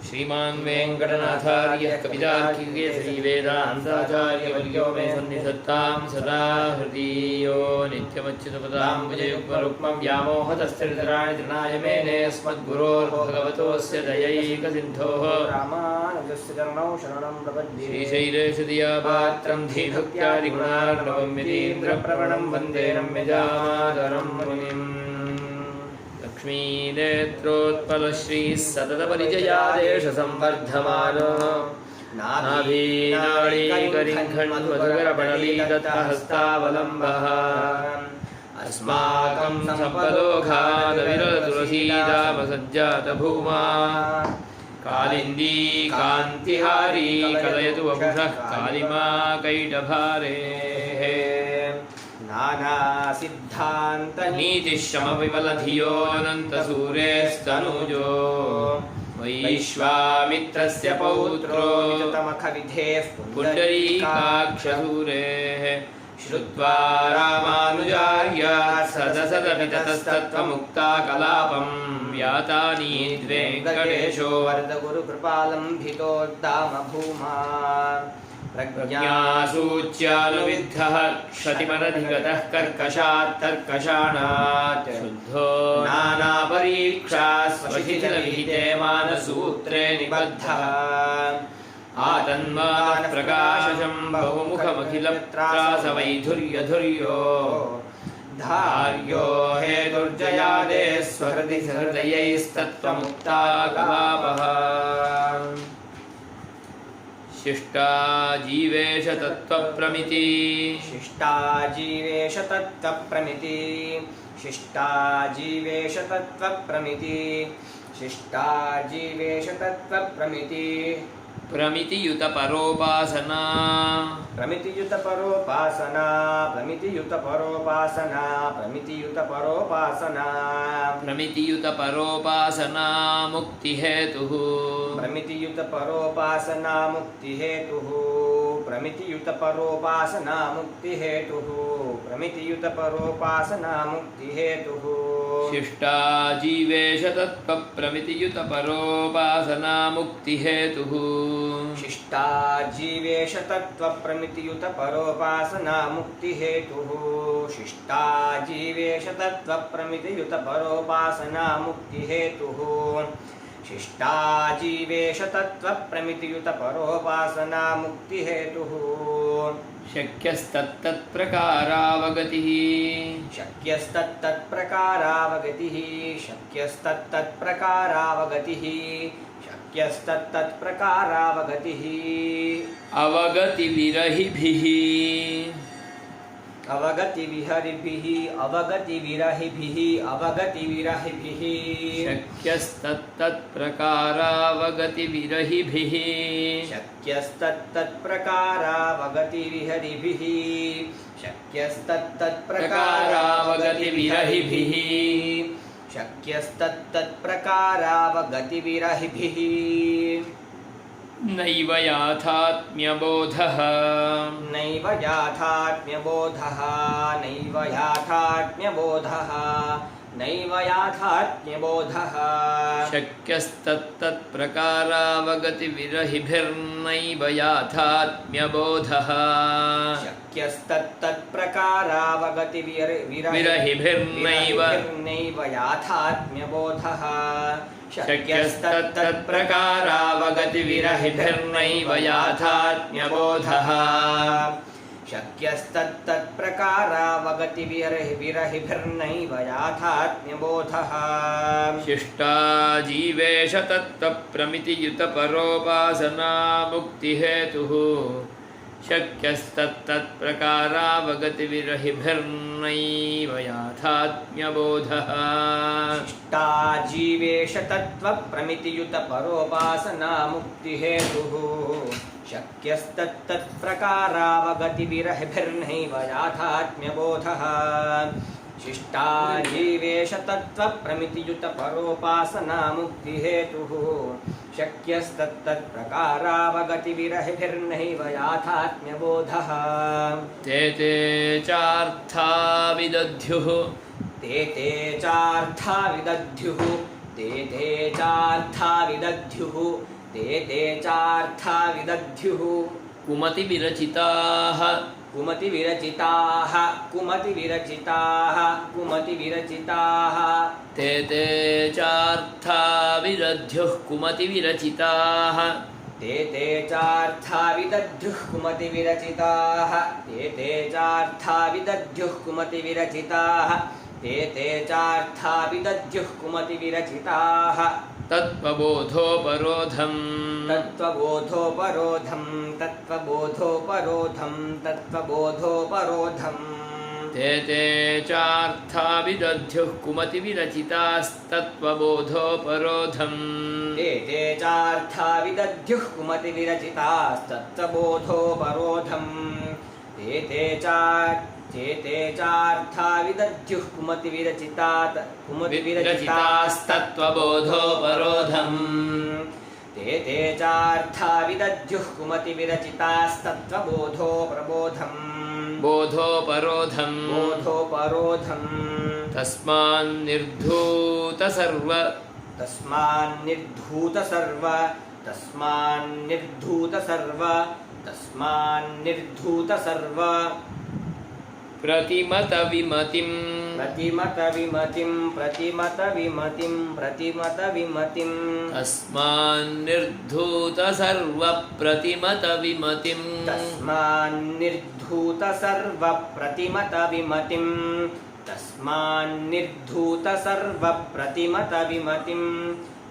श्रीमान् वेङ्कटनाथार्यः कवितार्किकेसरी वेदान्ताचार्यवर्यो मे सन्निधत्तां सदा हृदि यो नित्यमच्युतपदाम्बुजयुग्मरुक्मं व्यामोहतस्थिरतराणि तृणाय मेने अस्मद्गुरोर्भगवतोऽस्य दयैकसिन्धोः रामानुजस्य चरणौ शरणं प्रपद्ये। श्रीशैलेशदियापात्रं धीभक्त्यादिगुणार्णवं यतीन्द्रप्रवणं वन्दे रम्यजामादरं मुनिम्। लक्ष्मीनेत्रोत्पलश्रीः सततपरिचयादेशसंवर्धमानो नाभीनाळीकरिङ्खण्मधुकरपणलीदत्तहस्तावलम्बः अस्माकं सम्पदोघादविरलतुलसीदामसज्जातभूमा कालिन्दी कान्तिहारी कलयतु वपुषः कालिमा कैटभारेः नाना सिद्धांत नीतिश्रमविमलधियोऽनन्तसूरेस्तनुजो वैश्वामित्रस्य पौत्रो तमखविधेः पुण्डरीकाक्षसूरेः श्रुत्वा रामानुजार्यात् सदसदपि ततस्तत्त्वमुक्ता कलापं व्यातानीद्वेङ्कटेशो वरदगुरुकृपालं भितोद्दाम भूमा प्रज्ञासूच्यानुविद्धः क्षतिमनधिगतः कर्कशात् तर्कशाणात् शुद्धो नानापरीक्षास्वशिथिलविहिते मानसूत्रे निबद्धः आतन्मानप्रकाशं बहुमुखमखिलत्रासवैधुर्यधुर्यो धार्यो हेतुर्जयादे स्वहृदि सहृदयैस्तत्त्वमुक्ता कलापः शिष्टा जीवेश तत्त्वप्रमिति शिष्टा जीवेश तत्त्वप्रमिति शिष्टा जीवेश तत्त्वप्रमिति शिष्टा जीवेश तत्त्वप्रमिति प्रमितियुतपरोपासना प्रमितियुतपरोपासना प्रमितियुतपरोपासना प्रमितियुतपरोपासना प्रमितियुतपरोपासना मुक्तिहेतुः प्रमितियुतपरोपासना मुक्तिहेतुः प्रमितियुतपरोपासना मुक्तिहेतुः प्रमितियुतपरोपासना मुक्तिहेतुः शिष्टा जीवेश तत्त्वप्रमितियुतपरोपासना मुक्तिहेतुः शिष्टा जीवेश तत्त्वप्रमितियुतपरोपासना मुक्तिहेतुः शिष्टा जीवेश तत्त्वप्रमितियुतपरोपासना मुक्तिहेतुः शिष्टा जीवेश तत्त्वप्रमितियुतपरोपासना मुक्तिहेतुः शक्यस्तत्तत्प्रकारावगतिः शक्यस्तत्तत्प्रकारावगतिः शक्यस्तत्तत्प्रकारावगतिः शक्यस्तत्तत्प्रकारावगतिः अवगतिविरहिभिः अवगतिविहरिभिः अवगतिविरहिभिः अवगतिविरहिभिः शक्यस्तत्तत्प्रकारावगतिविरहिभिः शक्यस्तत्तत्प्रकारावगतिविहरिभिः शक्यस्तत्तत्प्रकारावगतिविरहिभिः शक्यस्तत्तत्प्रकारावगतिविरहिभिः नैव याथात्म्यबोधः नैव याथात्म्यबोधः नैव याथात्म्यबोधः नैव याथात्म्यबोधः शक्यस्तत्तत्प्रकारावगतिविरहिभिर्नैव याथात्म्यबोधः शक्यस्तत्तत्प्रकारावगतिविरहिभिर्नैव याथात्म्यबोधः शक्यस्तत्तत्प्रकारावगतिविरहिभिर्नैव याथात्म्यबोधः शक्यस्तत्तत्प्रकारावगतिविरहिभिर्नैव याथात्म्यबोधः शिष्टा जीवेश तत्त्वप्रमितियुतपरोपासना मुक्तिहेतुः शक्यस्तत्तत्प्रकारावगतिविरहिभिर्नैव याथात्म्यबोधः शिष्टा जीवेश तत्त्वप्रमितियुतपरोपासना मुक्तिहेतुः शक्यस्तत्तत्प्रकारावगतिविरहिभिर्नैव याथात्म्यबोधः शिष्टा जीवेश तत्त्वप्रमितियुतपरोपासना मुक्तिहेतुः शक्यस्तत्तत्प्रकारावगतिविरहिभिर्नैव याथात्म्यबोधः ते चार्था विदध्युः ते चार्था विदध्युः ते ते चार्था विदध्युः ते ते चार्था विदध्युः कुमतिविरचिताः कुमतिविरचिताः कुमतिविरचिताः कुमतिविरचिताः ते ते चार्था विदध्युः कुमतिविरचिताः ते ते चार्था विदध्युः कुमतिविरचिताः ते ते चार्था विदध्युः कुमतिविरचिताः ते ते चार्था विदध्युः कुमतिविरचिताः तत्त्वबोधोपरोधम् तत्त्वबोधोपरोधं तत्त्वबोधोपरोधं तत्त्वबोधोपरोधम् ते ते चार्था विदध्युः कुमतिविरचितास्तत्त्वबोधोपरोधम् ते ते चार्था विदध्युः कुमतिविरचितास्तत्त्वबोधोपरोधम् ते ते चार्था विदध्युः कुमतिविरचितास्तत्त्वबोधोपरोधम् ते ते चार्था विदध्युः कुमतिविरचितास्तत्त्वबोधोप्रबोधम् बोधोपरोधम् बोधोपरोधम् तस्मान्निर्धूतसर्व तस्मान्निर्धूतसर्व तस्मान्निर्धूतसर्व तस्मान्निर्धूतसर्व प्रतिमतविमतिम् प्रतिमतविमतिं प्रतिमतविमतिं प्रतिमतविमतिं तस्मान्निर्धूतसर्वप्रतिमतविमतिम् तस्मान्निर्धूतसर्वप्रतिमतविमतिं तस्मान्निर्धूतसर्वप्रतिमतविमतिं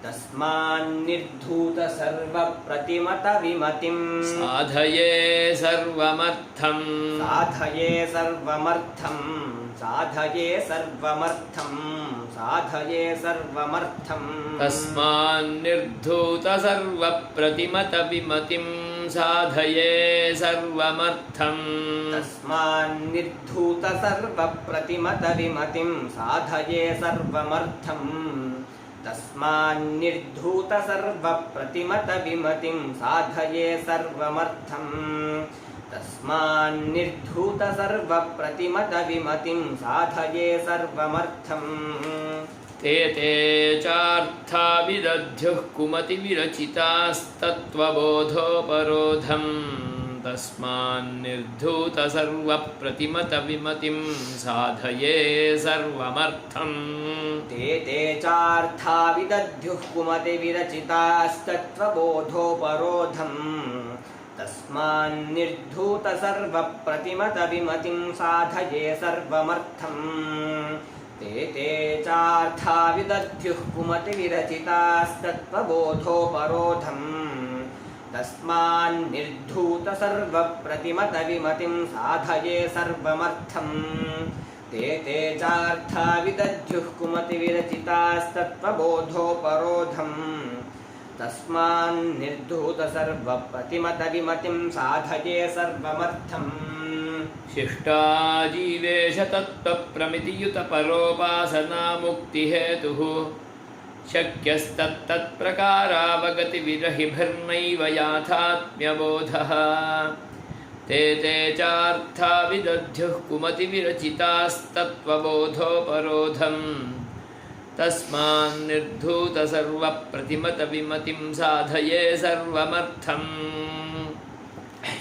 तस्मान्निर्धूतसर्वप्रतिमतविमतिं साधये सर्वमर्थम् साधये सर्वमर्थं साधये सर्वमर्थं साधये सर्वमर्थं तस्मान्निर्धूतसर्वप्रतिमतविमतिं साधये सर्वमर्थम् तस्मान्निर्धूतसर्वप्रतिमतविमतिं साधये सर्वमर्थं तस्मान्निर्धूतसर्वप्रतिमतविमतिं साधये सर्वमर्थं तस्मान्निर्धूतसर्वप्रतिमतविमतिं साधये सर्वमर्थं ते ते चार्था विदध्युः कुमतिविरचितास्तत्त्वबोधोपरोधम् तस्मान्निर्धूतसर्वप्रतिमतविमतिं साधये सर्वमर्थम् ते ते चार्था विदध्युः कुमतिविरचितास्तत्त्वबोधोपरोधम् तस्मान्निर्धूतसर्वप्रतिमतविमतिं साधये सर्वमर्थम् ते ते चार्था विदध्युः कुमतिविरचितास्तत्त्वबोधोपरोधम् तस्मान्निर्धूतसर्वप्रतिमतविमतिं साधये सर्वमर्थम् ते ते चार्था विदध्युः कुमतिविरचितास्तत्त्वबोधोपरोधम् तस्मान्निर्धूतसर्वप्रतिमतविमतिं साधये सर्वमर्थम् शिष्टाजीवेश तत्त्वप्रमितियुतपरोपासनामुक्तिहेतुः शक्यस्तत्तत्प्रकारावगतिविरहिभिर्नैव याथात्म्यबोधः ते ते चार्था विदध्युः कुमतिविरचितास्तत्त्वबोधोपरोधम् तस्मान्निर्धूतसर्वप्रतिमतविमतिं साधये सर्वमर्थम्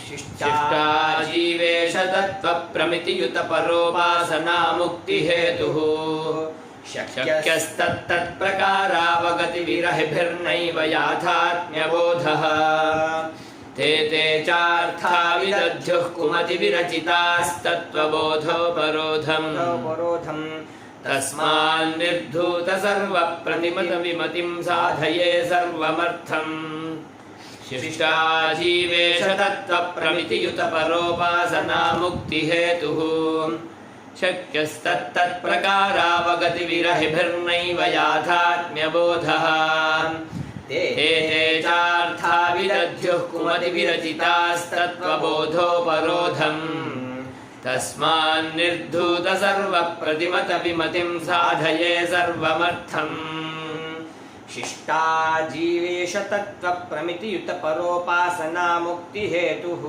शिष्टाजीवेश तत्त्वप्रमितियुतपरोपासनामुक्तिहेतुः शक्यस्तत्तत्प्रकारावगतिविरहिभिर्नैव याथात्म्यबोधः ते ते चार्था विदध्युः कुमतिविरचितास्तत्त्वबोधोपरोधम् तस्मान्निर्धूतसर्वप्रतिमतविमतिं साधये सर्वमर्थम् शिष्टाजीवेश तत्त्वप्रमितियुतपरोपासनामुक्तिहेतुः शक्यस्तत्तत्प्रकारावगतिविरहिभिर्नैव याथात्म्यबोधः ते ते चार्था विदध्युः कुमतिविरचितास्तत्त्वबोधोपरोधम् तस्मान्निर्धूतसर्वप्रतिमतविमतिं साधये सर्वमर्थम् शिष्टाजीवेश तत्त्वप्रमितियुतपरोपासनामुक्तिहेतुः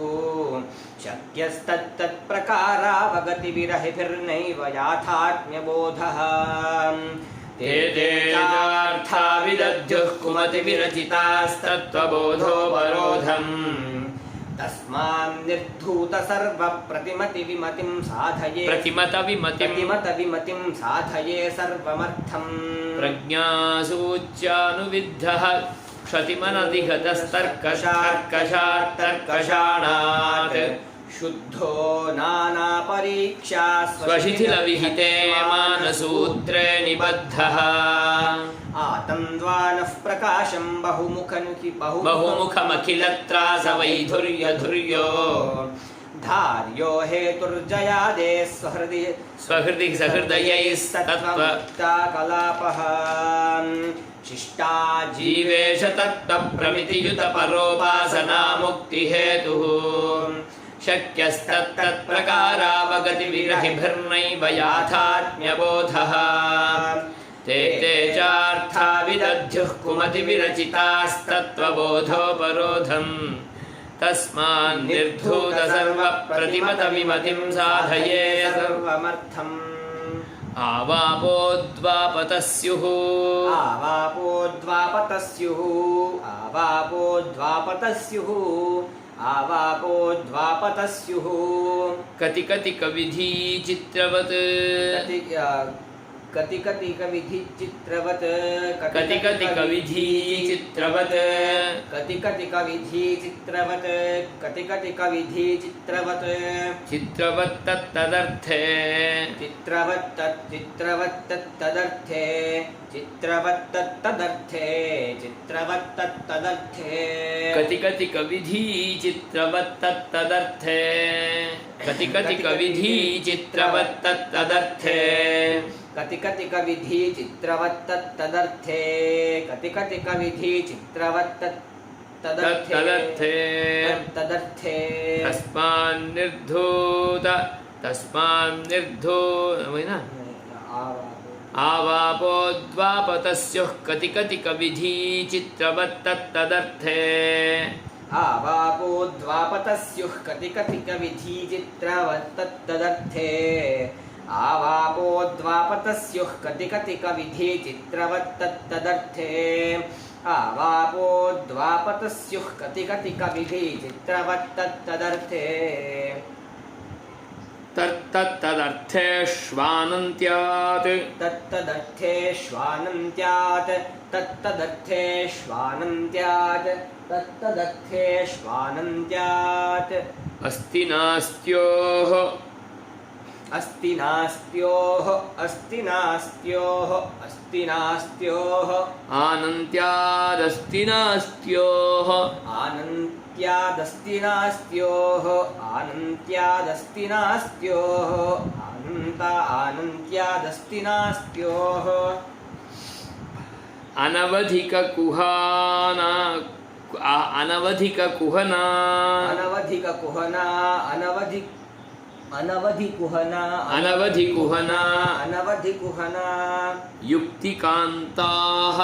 शक्यस्तत्तत्प्रकारावगतिविरहिभिर्नैव याथात्म्यबोधः ते ते चार्था चार्था विदध्युः कुमतिविरचितास्तत्त्वबोधोपरोधम् तस्मान्निर्धूत सर्वप्रतिमतिविमतिं साधये प्रतिमतविमतिं साधये सर्वमर्थम् प्रज्ञासूच्यानुविद्धः क्षतिमनधिगतस्तर्कशाणात् शुद्धो नानापरीक्षा स्वशिथिलविहिते मानसूत्रे निबद्धः आतन्द्वानः प्रकाशं बहुमुखमखिलत्रासवैधुर्यधुर्यो धार्यो हेतुर्जयादे स्वहृदि सहृदयैस्तत्त्व कलापः शिष्टा जीवेश तत्त्वप्रमितियुतपरोपासनामुक्तिहेतुः शक्यस्तत्तत्प्रकारावगतिविरहिभिर्नैव याथात्म्यबोधः ते चार्था विदध्युः कुमतिविरचितास्तत्त्वबोधोपरोधम् तस्मान्निर्धूत सर्वप्रतिमतविमतिं साधये सर्वमर्थम् आवापोद्वापतः स्युः आवापोद्वापतः स्युः कति कति कविधी चित्रवत् कति कति कविधि चित्रवत् कति कति कविधी चित्रवत् कति कति कविधि चित्रवत् कति कति कविधि चित्रवत् चित्रवत्तदर्थे चित्रवत्तदर्थे कति कति कविधी चित्रवत्तदर्थे कति कति कविधी चित्रवत्तदर्थे कति कति कविधि चित्रवत्तदर्थे कति कति कविधि चित्रवत्तदर्थे तस्मान्निर्धूत आवापोद्वापतः स्युः कति कति कविधी चित्रवत्तदर्थे आवापोद्वापतः स्युः कति कति कविधि चित्रवत्तदर्थे आवापोद्वापतः स्युः कति कति कविधि चित्रवत्तदर्थे आवापोद्वापतः स्युः कति कति कविधि चित्रवत्तदर्थे तत्तदर्थेष्वानन्त्यात् अस्ति नास्त्योः आनन्त्यादस्ति नास्त्योः अनवधि कुहना युक्तिकान्ताः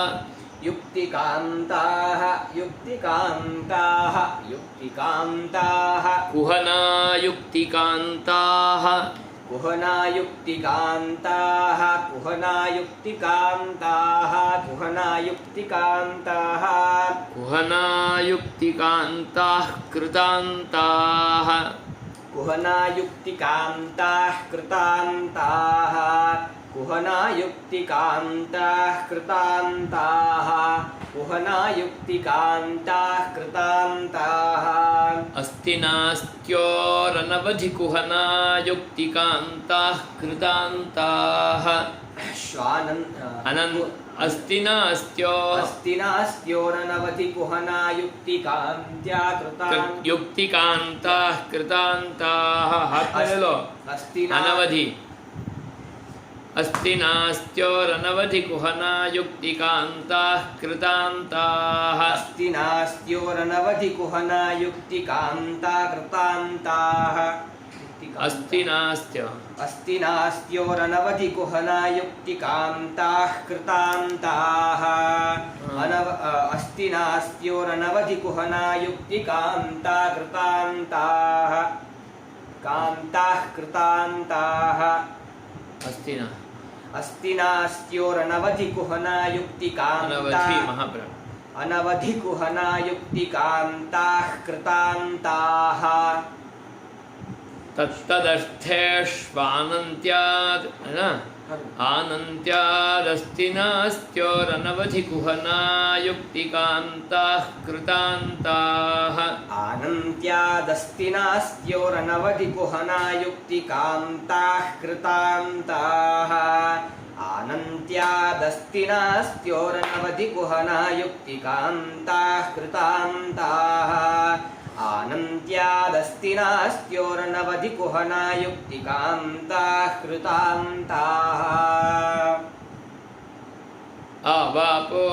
कुहना युक्तिकान्ताः कृतान्ताः अस्ति नास्त्योरनवधि कुहना युक्तिकान्ताः कृतान्ताः अस्ति नास्त्योरनवधि कुहना युक्तिकान्ताः कृतान्ताः अनवधि अस्ति नास्त्योरनवधि कुहना युक्तिकान्ताः कृतान्ताः अस्ति नास्त्योरनवधि कुहना युक्तिकान्ताः कृतान्ताः अस्ति नास्त्योरनवधि कुहना युक्तिकान्ताः कृतान्ताः अस्ति न अस्ति नास्त्योरनवधिकुहना युक्तिकान्ता अनवधि महाप्राण अनवधिकुहना युक्तिकान्ताः कृतान्ताः तत्तदर्थेष्वानन्त्यात् न आनन्त्यादस्ति नास्त्योरनवधिकुहना युक्तिकान्ताः कृतान्ताः आनन्त्यादस्ति नास्त्योरनवधिकुहना युक्तिकान्ताः कृतान्ताः आनन्त्यादस्ति नास्त्योरनवधिकुहना युक्तिकान्ताः कृतान्ताः आनन्त्यादस्ति नास्त्योरनवधिकुहना युक्तिकान्ताः कृतान्ताः आवापो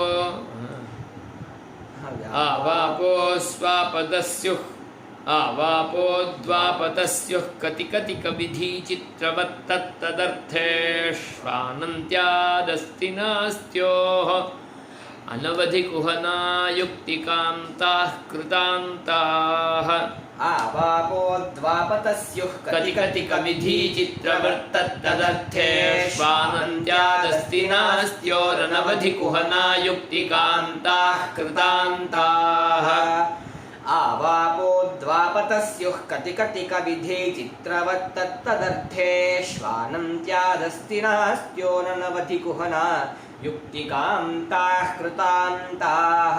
आवापो स्वापदस्युः आवापो द्वापतस्युः कतिकतिकविधिचित्रवत्तत्तदर्थेष्वानन्त्यादस्ति नास्त्योः अनवधिकुहना युक्तिकान्ताः कृतान्ताः आवापो द्वापतस्युः कतिकतिकविधिचित्रवत्तत्तदर्थेष्वानन्त्यादस्ति नास्त्योरनवधिकुहना युक्तिकान्ताः कृतान्ताः आवापो द्वापतस्युः कतिकतिकविधिचित्रवत्तत्तदर्थेष्वानन्त्यादस्ति नास्त्योरनवधिकुहना युक्तिकान्ताः कृतान्ताः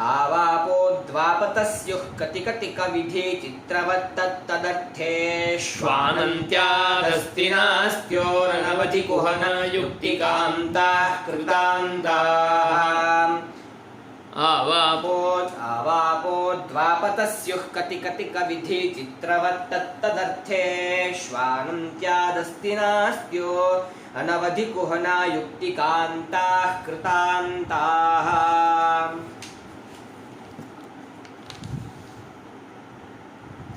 आवापो द्वापतस्युः कतिकतिकविधिचित्रवत्तत्तदर्थेष्वानन्त्यादस्ति नास्त्योरनवधिकुहना युक्तिकान्ताः कृतान्ताः आवापो द्वापतस्युः कतिकतिकविधिचित्रवत्तत्तदर्थेष्वानन्त्यादस्ति नास्त्यो अनवधिकुहना युक्तिकान्ताः कृतान्ताः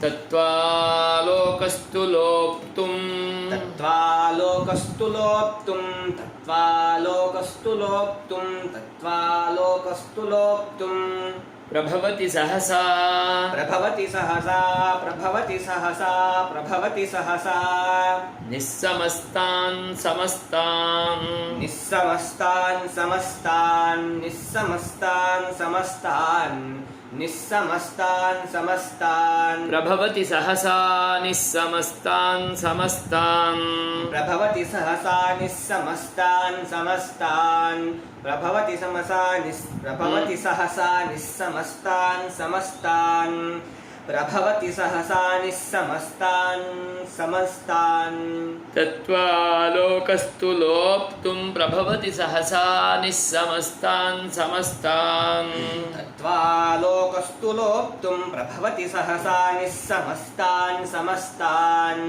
तत्त्वालोकस्तु लोप्तुं तत्त्वालोकस्तु लोप्तुं प्रभवति सहसा निस्समस्तान् समस्तान् प्रभवति सहसा निस्समस्तान् समस्तान् प्रभवति सहसा निस्समस्तान् समस्तान् प्रभवति सहसा निस्समस्तान् समस्तान् प्रभवति सहसा निस्समस्तान् समस्तान् तत्त्वालोकस्तु लोप्तुं प्रभवति सहसा निस्समस्तान् समस्तान् तत्त्वालोकस्तु लोप्तुं प्रभवति सहसा निस्समस्तान् समस्तान्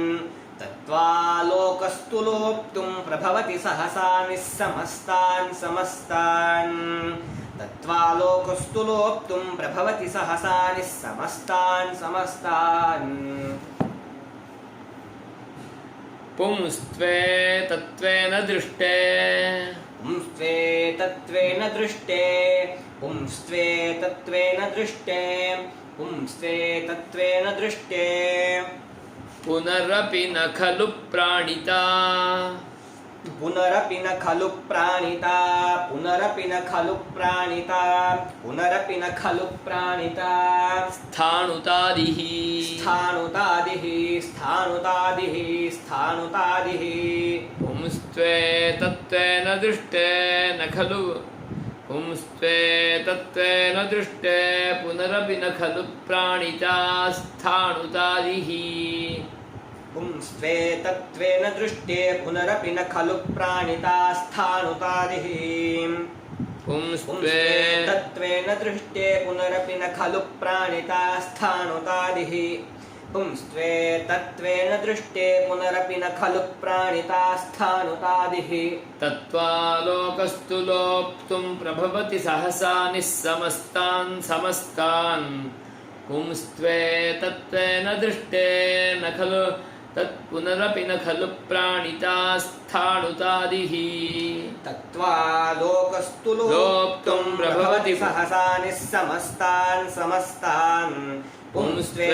तत्त्वालोकस्तु लोप्तुं प्रभवति सहसा निस्समस्तान् समस्तान् तत्त्वालोकस्तु लोप्तुं प्रभवति सहसा निस्समस्तान् समस्तान् पुंस्त्वे तत्त्वेन दृष्टे पुंस्त्वे तत्त्वेन दृष्टे पुंस्त्वे तत्त्वेन दृष्टे पुंस्त्वे तत्त्वेन दृष्टे पुनरपि न खलु प्राणिता पुनरपि न खलु प्राणिता पुनरपि न खलु प्राणिता पुनरपि न खलु प्राणिता स्थाणुतादिः स्थाणुतादिः स्थाणुतादिः स्थाणुतादिः पुंस्त्वे तत्त्वेन दृष्टे न खलु पुंस्त्वे तत्त्वेन दृष्टे पुनरपि न खलु प्राणिता स्थाणुतादिः पुंस्त्वे तत्त्वेन दृष्टे पुनरपि न खलु प्राणिता स्थाणुतादिः पुंस्त्वे तत्त्वेन दृष्टे पुनरपि न खलु प्राणिता स्थाणुतादिः पुंस्त्वे तत्त्वेन दृष्टे पुनरपि न खलु प्राणिता स्थाणुतादिः तत्त्वालोकस्तु लोप्तुं प्रभवति सहसा निस्समस्तान् समस्तान् पुंस्त्वे तत्त्वेन दृष्टे न खलु तत्पुनरपि न खलु प्राणिता स्थाणुतादिः तत्त्वालोकस्तु लोप्तुं प्रभवति सहसा निस्समस्तान् समस्तान् पुंस्त्वे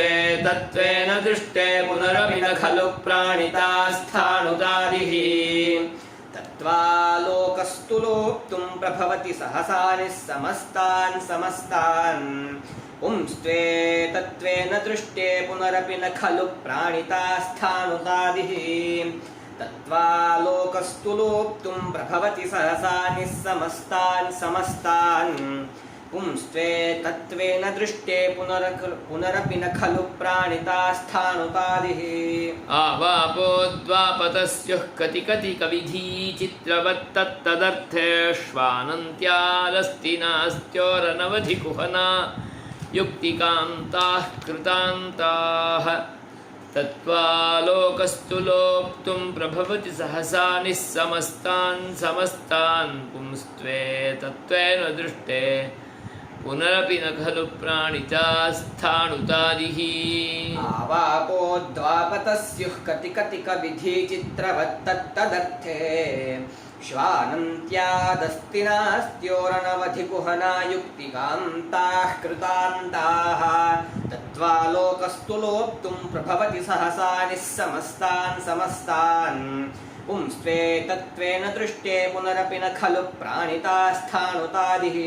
तत्त्वेन दृष्टे पुनरपि न खलु प्राणितास्थाणुतादिः तत्त्वालोकस्तु लोप्तुं प्रभवति सहसा निस्समस्तान् समस्तान् पुंस्त्वे तत्त्वेन दृष्टे पुनरपि न खलु प्राणितास्थाणुतादिः तत्त्वालोकस्तु लोप्तुं प्रभवति सहसा निस्समस्तान् समस्तान् पुंस्त्वे तत्त्वेन दृष्टे पुनरपि न खलु प्राणितास्थाणुतादिः आवापोद्वापतस्युः कति कति कविधी चित्रवत्तदर्थेष्वानन्त्यालस्ति नास्त्योरनवधि कुहना युक्तिकान्ताः कृतान्ताः तत्त्वालोकस्तु लोप्तुं प्रभवति सहसा निस्समस्तान् समस्तान् पुंस्त्वे तत्त्वेन दृष्टे पुनरपि न खलु प्राणितास्थाणुतादिः आवापोद्वापतस्युः कति कति कविधी चित्रवत्तदर्थे श्वानन्त्यादस्ति नास्त्योरनवधि कुहना युक्तिकान्ताः कृतान्ताः तत्त्वालोकस्तु लोप्तुं प्रभवति सहसा निस्समस्तान् समस्तान् पुंस्त्वे तत्त्वेन दृष्टे पुनरपि न खलु प्राणितास्थाणुतादिः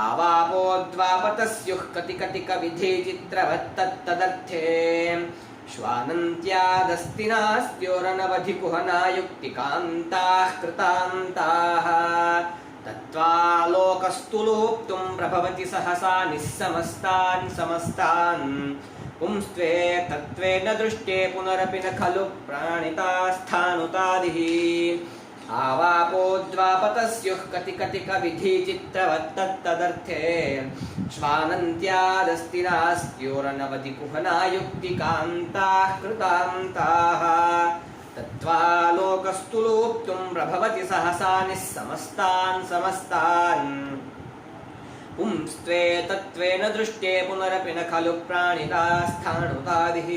आवापोद्वापतस्युः कति कति कविधी चित्रवत्तदर्थे श्वानन्त्यादस्ति नास्त्योरनवधि कुहना युक्तिकान्ताः कृतान्ताः तत्त्वालोकस्तु लोप्तुं प्रभवति सहसा निस्समस्तान् समस्तान् पुंस्त्वे तत्त्वेन दृष्टे पुनरपि न खलु प्राणितास्थाणुतादिः आवापोद्वापतस्युः कति कति कविधी चित्रवत्तदर्थे श्वानन्त्यादस्ति नास्त्योरनवधि कुहना युक्तिकान्ताः कृतान्ताः तत्त्वालोकस्तु लोप्तुं प्रभवति सहसा निस्समस्तान् समस्तान् पुंस्त्वे तत्त्वेन दृष्टे पुनरपि न खलु प्राणितास्थाणुतादिः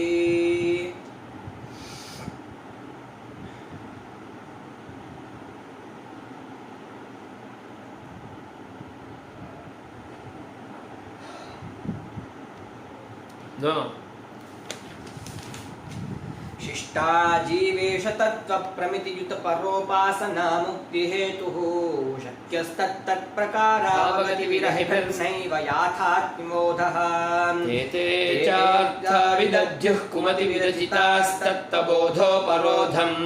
शिष्टा जीवेश तत्त्वप्रमितियुत परोपासना मुक्तिहेतुः शक्यस्तत्तत्प्रकारावगतिविरहिभिर्नैव याथात्मोधः एते चार्थाविदध्युः कुमतिविरचितास्तत्तबोधोपरोधम्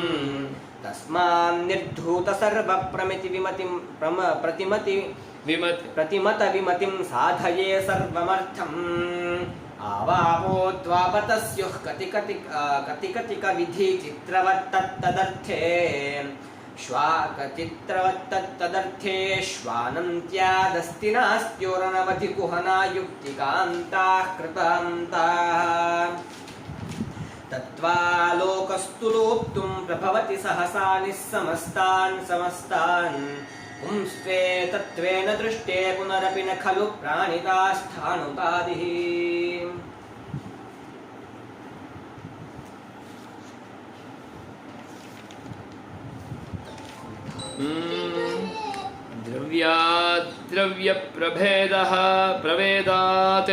तस्मान्निर्धूत सर्वप्रमितिविमतिं प्रतिमतविमतिं साधये सर्वमर्थम् आवापोद्वापतस्युः कति कति कविधी चित्रवत्तदर्थे श्वानन्त्यादस्ति नास्त्योरनवधि कुहना युक्तिकान्ताः कृतान्ताः तत्त्वालोकस्तु लोप्तुं प्रभवति सहसा निस्समस्तान् समस्तान् पुंस्त्वे तत्त्वेन दृष्टे पुनरपि न खलु प्राणितास्थाणुतादिः द्रव्याद्रव्यप्रभेदः प्रभेदात्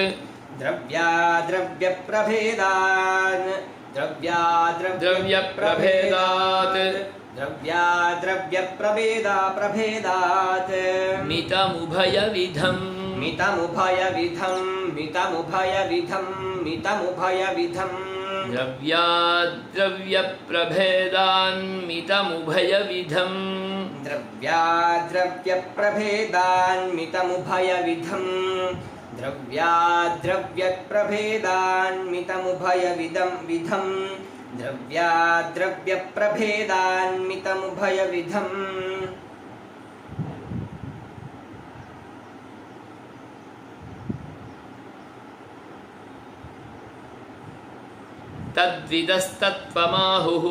द्रव्याद्रव्यप्रभेदान् द्रव्यप्रभेदात् प्रभेदात् मितमुभयविधम् द्रव्याद्रव्यप्रभेदान्मितमुभयविधम् द्रव्याद्रव्यप्रभेदान्मितमुभयविधम् तद्विदस्तत्त्वमाहुः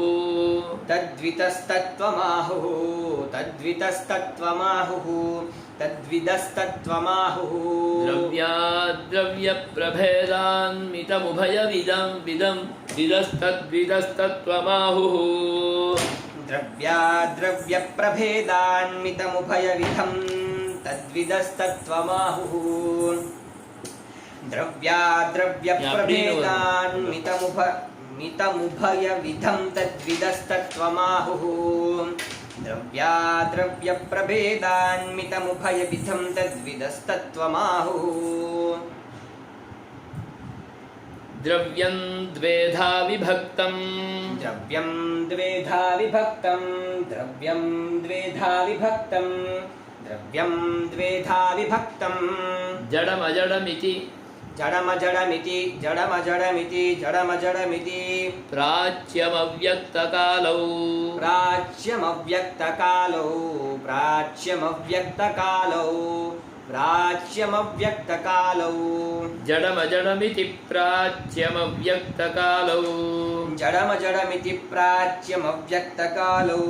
द्रव्याद्रव्यप्रभेदान्मितमुभयविदम् विदस्तद्विदस्तत्त्वमाहुः द्रव्याद्रव्यप्रभेदान्मितमुभयविधं तद्विदस्तत्त्वमाहुः द्रव्याद्रव्यप्रभेदान्मितमुभयविधं तद्विदस्तत्त्वमाहुः द्रव्याद्रव्यप्रभेदान्मितमुभयविधं तद्विदस्तत्त्वमाहुः द्रव्यं द्वेधा विभक्तं द्रव्यं द्वेधा विभक्तं द्रव्यं द्वेधा विभक्तं द्रव्यं द्वेधा विभक्तं जडमजडमिति जडमजडमिति जडमजडमिति जडमजडमिति प्राच्यमव्यक्तकालौ प्राच्यमव्यक्तकालौ प्राच्यमव्यक्तकालौ प्राच्यमव्यक्तकालौ जडमजडमिति प्राच्यमव्यक्तकालौ जडमजडमिति प्राच्यमव्यक्तकालौ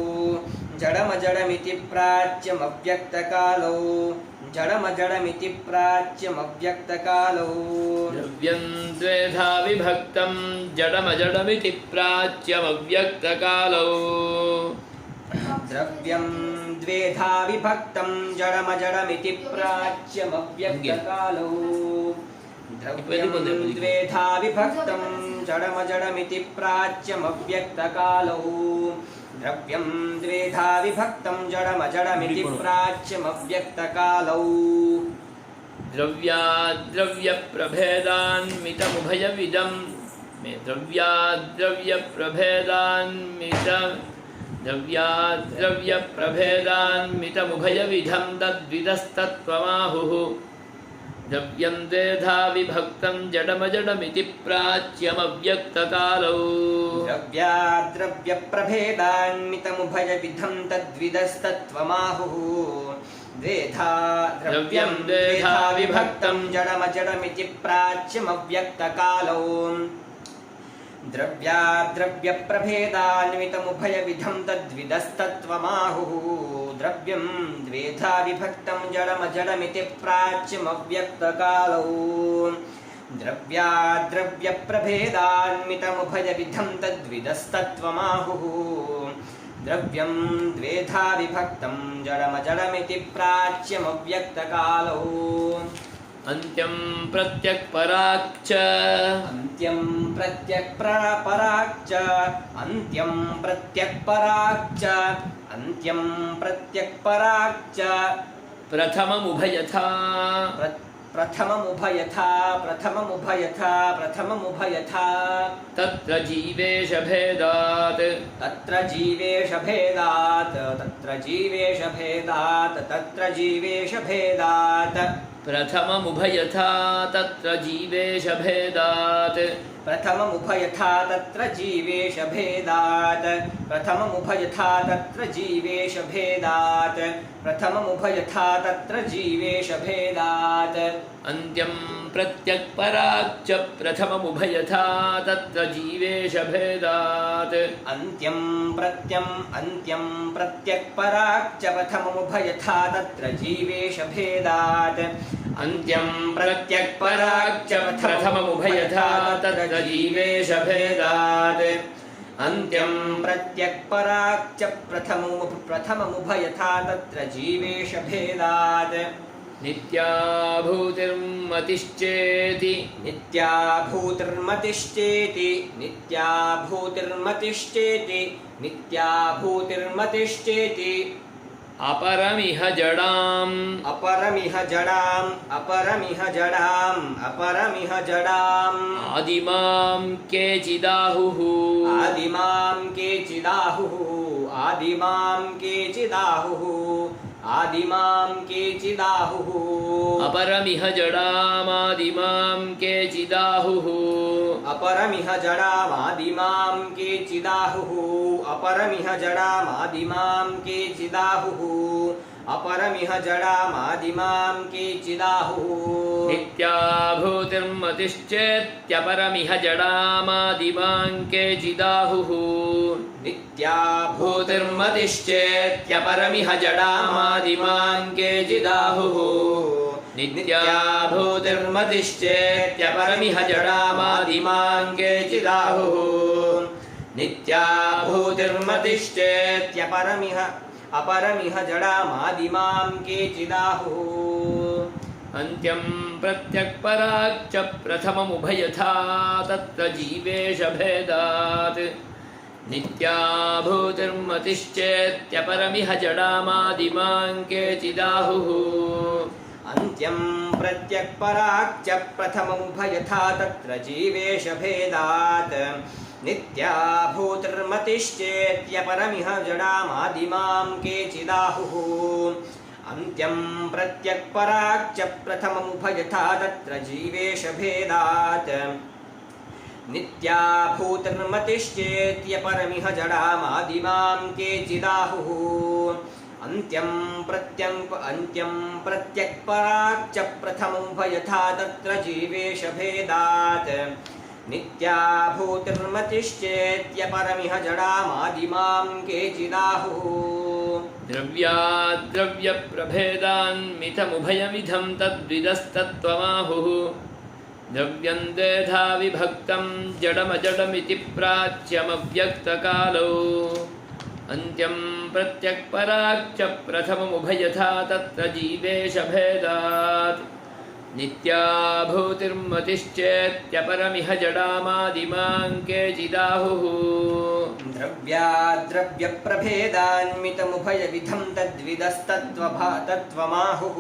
जडमजडमिति प्राच्यमव्यक्तकालौ जडमजडमिति प्राच्यमव्यक्तकालौ द्रव्यं द्वेधा विभक्तं जडमजडमिति प्राच्यमव्यक्तकालौ द्रव्यं द्वेधा विभक्तं जडमजडमिति प्राच्यमव्यक्तकालौ द्रव्यं द्वेधा विभक्तं जडमजडमिति प्राच्यमव्यक्तकालौ द्रव्यं द्वेधा विभक्तं जडमजडमिति प्राच्यमव्यक्तकालौ द्रव्याद्रव्यप्रभेदान्मितमुभयविधं द्रव्याद्रव्यप्रभेदान्मितमुभयविधं तद्विदस्तत्त्वमाहुः द्रव्यं द्वेधा विभक्तं जडमजडमिति प्राच्यमव्यक्तकालौ द्रव्याद्रव्यप्रभेदान्मितमुभयविधं तद्विदस्तत्त्वमाहुः द्रव्यं द्वेधा विभक्तं जडमजडमिति प्राच्यमव्यक्तकालौ द्रव्याद्रव्यप्रभेदान्वितमुभयविधं तद्विदस्तत्त्वमाहुः द्रव्यं द्वेधा विभक्तं जडमजडमिति प्राच्यमव्यक्तकालौ द्रव्याद्रव्यप्रभेदान्वितमुभयविधं तद्विदस्तत्त्वमाहुः द्रव्यं द्वेधा विभक्तं जडमजडमिति प्राच्यमव्यक्तकालौ अन्त्यं प्रत्यक्पराच्च अन्त्यं प्रत्यक्पराच्च अन्त्यं प्रत्यक्पराच्च अन्त्यं प्रत्यक्पराच्च प्रथममुभयथा प्रथममुभयथा प्रथममुभयथा प्रथममुभयथा तत्र जीवेशभेदात् तत्र जीवेशभेदात् तत्र जीवेशभेदात् तत्र जीवेशभेदात् प्रथममुभयथा तत्र जीवेशभेदात् प्रथममुभयथा तत्र जीवेशभेदात् प्रथममुभयथा तत्र जीवेशभेदात् प्रथममुभयथा तत्र जीवेशभेदात् अन्त्यं प्रत्यक्पराच्च प्रथममुभयथा तत्र जीवेशभेदात् अन्त्यं प्रत्यक्पराच्च प्रथममुभयथा तत्र जीवेशभेदात् अन्त्यं प्रत्यक्पराच्च प्रथममुभयथा तत्र जीवेशभेदात् अन्त्यं प्रत्यक्पराच्च प्रथममुभयथा तत्र जीवेशभेदात् नित्याभूतिर्मतिश्चेति नित्याभूतिर्मतिश्चेति नित्याभूतिर्मतिश्चेति नित्याभूतिर्मतिश्चेति अपरमिह जडाम् अपरमिह जडाम् अपरमिह जडाम् अपरमिह जडाम् आदिमां केचिदाहुः आदिमां केचिदाहुः आदिमां केचिदाहुः आदिमां केचिदाहुः अपरमिह जडामादिमां केचिदाहुः अपरमिह जडामादिमां केचिदाहुः अपरमिह जडामादिमां केचिदाहुः अपरमिह जडामादिमां केचिदाहुः नित्याभूतिर्मतिश्चेत्यपरमिह जडामादिमां केचिदाहुः नित्याभूतिर्मतिश्चेत्यपरमिह जडामादिमां केचिदाहुः नित्याभूतिर्मतिश्चेत्यपरमिह जडामादिमां केचिदाहुः नित्या भूतिर्मतिश्चेत्यपरमिह अपरमिह जडामादिमां केचिदाहुः अन्त्यं प्रत्यक्पराच्च प्रथममुभयथा तत्र जीवेश भेदात् नित्या भूतिर्मतिश्चेत्यपरमिह जडामादिमां केचिदाहुः अन्त्यं प्रत्यक्पराच्च प्रथममुभयथा तत्र जीवेश भेदात् नित्या भूतिर्मतिश्चेत्यपरमिह जडामादिमां केचिदाहुः अन्त्यं प्रत्यक्पराच्च प्रथममुभयथा तत्र जीवेश भेदात् नित्या भूतिर्मतिश्चेत्यपरमिह जडामादिमां केचिदाहुः अन्त्यं प्रत्यक्पराच्च प्रथममुभयथा तत्र जीवेश भेदात् नित्या भूतिर्मतिश्चेत्यपरमिह जडामादिमां केचिदाहुः द्रव्याद्रव्यप्रभेदान्मितमुभयविधं तद्विदस्तत्त्वमाहुः द्रव्यं द्वेधा विभक्तं जडमजडमिति प्राच्यमव्यक्तकालौ अन्त्यं प्रत्यक्पराच्च प्रथममुभयथा तत्र जीवेश भेदात् नित्या भूतिर्मतिश्चेत्यपरमिह जडामादिमां केचिदाहुः द्रव्याद्रव्यप्रभेदान्मितमुभयविधं तद्विदस्तत्त्वमाहुः